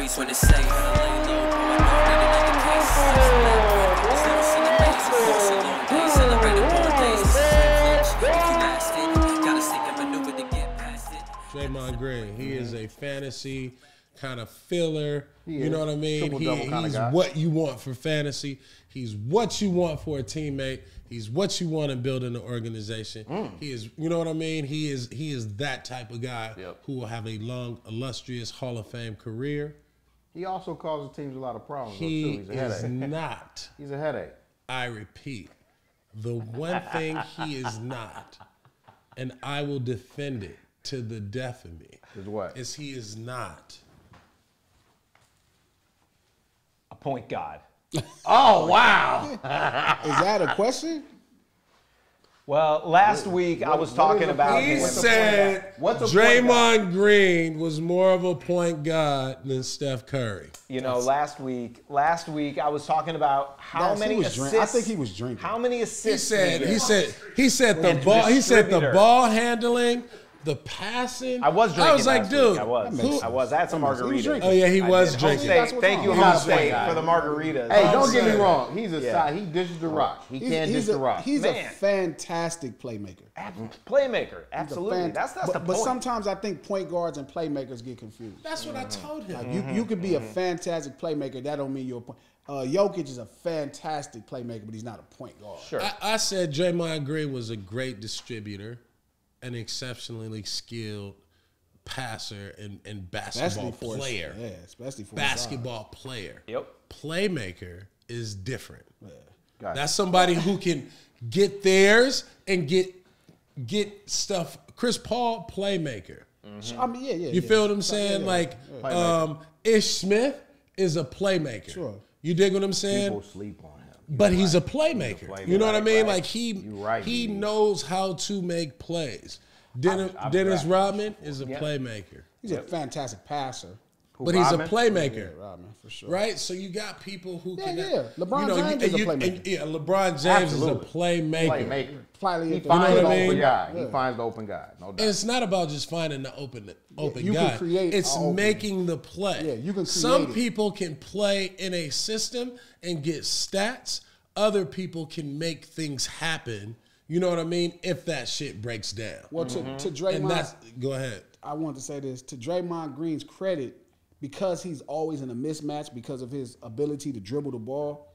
Ladies when they say how to lay low, I know that it ain't the case. It's never seen a maze, of course, a long day, celebrated born days. This is privilege, if you last it, gotta stick and maneuver to get past it. Draymond Green, he is a fantasy kind of filler. You know what I mean? He's what you want for fantasy. He's what you want for a teammate. He's what you want to build in the organization. He is, you know what I mean? He is that type of guy who will have a long, illustrious Hall of Fame career. He also causes teams a lot of problems. He too. He's a is headache. not. He's a headache. I repeat, the one thing he is not, and I will defend it to the death of me, Is what? is he is not A point guard. Oh, wow. Is that a question? Well, last week I was talking about He him. said What's a point guard? Draymond Green was more of a point guard than Steph Curry. You know, last week I was talking about how Yes, he many was assists. I think he was drinking. How many He assists? said the And ball. He said the distributor. ball handling, the passing. I was drinking. I was like, last dude. week. I was. I had some margaritas. drinking. Oh yeah, he I was did. drinking. Home State, thank you, He's Home not a point State, guard. for the margaritas. Hey, don't get me saying. wrong. He's a Yeah. side. He dishes the rock. He can't dish the rock. He's Man. a fantastic playmaker. Playmaker, absolutely. That's the but point. sometimes I think point guards and playmakers get confused. That's what I told him. Like you could be a fantastic playmaker. That don't mean you're a point. Jokic is a fantastic playmaker, but he's not a point guard. Sure. I said Draymond Green was a great distributor, an exceptionally skilled passer and basketball player. Yeah, especially for Basketball player. Yep. Playmaker is different. Gotcha. That's somebody who can get theirs and get stuff. Chris Paul, playmaker. I mean, yeah. You feel what I'm saying? Like, Ish Smith is a playmaker. Sure. You dig what I'm saying? People sleep on him. But he's a playmaker. You know what I mean? Like he right. knows how to make plays. Dennis Rodman is a playmaker. He's a fantastic passer. But he's a Rodman? playmaker. Yeah, Rodman, for sure. Right? So you got people who can LeBron James is a playmaker. LeBron James is a Absolutely. playmaker. Playmaker. Finally, He finds what the I mean? open guy. He Yeah. finds the open guy. No doubt. And it's not about just finding the open you guy. can create It's an open- making the play. Yeah, you can Some create it. people can play in a system and get stats. Other people can make things happen. You know what I mean? If that shit breaks down. Well, to And Draymond, that's go ahead. I want to say this to Draymond Green's credit, because he's always in a mismatch because of his ability to dribble the ball.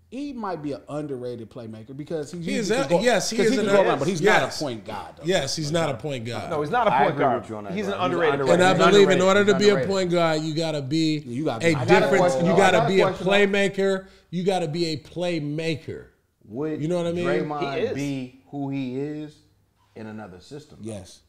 He might be an underrated playmaker because he is can a- go, yes, he 'cause is can an- go around, but he's not yes. a point guard. Though. Yes, he's not a point guard. No, he's not a I point agree guard. with you on that, He's an bro. He's underrated. underrated. And I He's believe in underrated. order to He's be a underrated. point guard, you gotta be You gotta a be- I got a different. question, You though. gotta I got be a a question, though. playmaker. You gotta be a playmaker. Would You know what I mean? Draymond He is. be who he is in another system? Yes.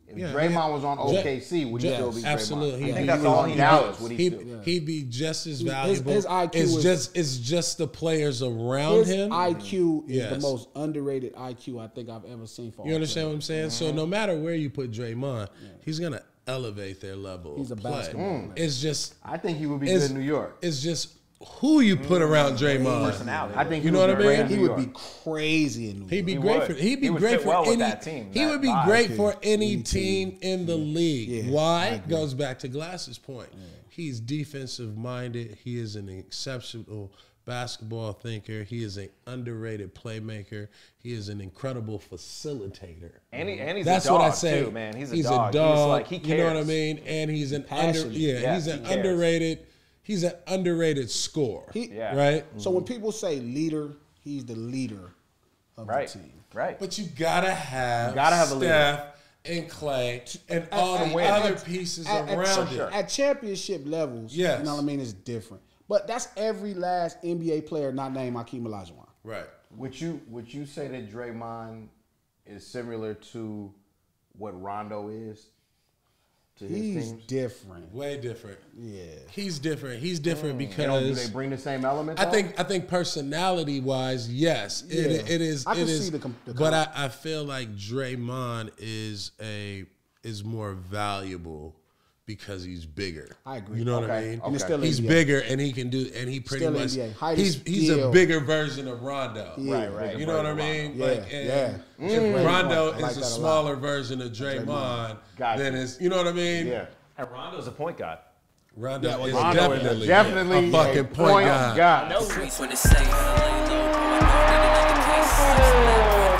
If Yeah, Draymond was on OKC, would he Yes, still be Draymond? absolutely. If think he that's was all on he Dallas, does. would he still? He'd be just as valuable. his IQ it's just the players around His him. IQ is the Yes. most underrated IQ I think I've ever seen for. You understand what I'm saying? So Mm-hmm. no matter where you put Draymond, he's gonna elevate their level He's of a play. basketball player. It's just I think he would be It's- good in New York. it's just who you put around Draymond. Personality. I think You he know would what I be great mean? in He New would York. be crazy in New York. He'd be He great would. for. He'd be He would great fit for well with any. that team, He that would be vibe. great for any Any team in the league. Yeah, I Why? agree. Goes back to Glass's point. He's defensive minded. He is an exceptional basketball thinker. He is an underrated playmaker. He is an incredible facilitator. And he's That's a dog what I say. too, man. He's a He's dog. a dog. He's like, he cares. You know what I mean? And he's an passionate. he's He an cares. underrated. He's an underrated scorer. Yeah. Right. So when people say leader, he's the leader of Right. the team. Right. But you gotta have a leader. Steph and Clay and all the win. other pieces around it. At championship levels, Yes. you know what I mean, it's different. But that's every last NBA player not named Hakeem Olajuwon. Right. Would you say that Draymond is similar to what Rondo is to his He's teams? different. Way different. Yeah. He's different. He's different Do they because bring the same elements? I think personality wise, yes, Yeah. it is. I can it is. see the but I feel like Draymond is more valuable because he's bigger. I agree. You know what I Okay, mean? And it's still He's NBA. bigger and he can do and he pretty Still much NBA. Height he's is he's a still- bigger version of Rondo. Yeah. Right. You know what I mean? Yeah, Like, yeah. and Rondo I like is a that a lot. smaller version of Draymond Gotcha. than is. You know what I mean? Yeah. And Rondo's a point guard. Rondo is Rondo is definitely a fucking point guard. Streets when they say, lay low, going hard, and in the case,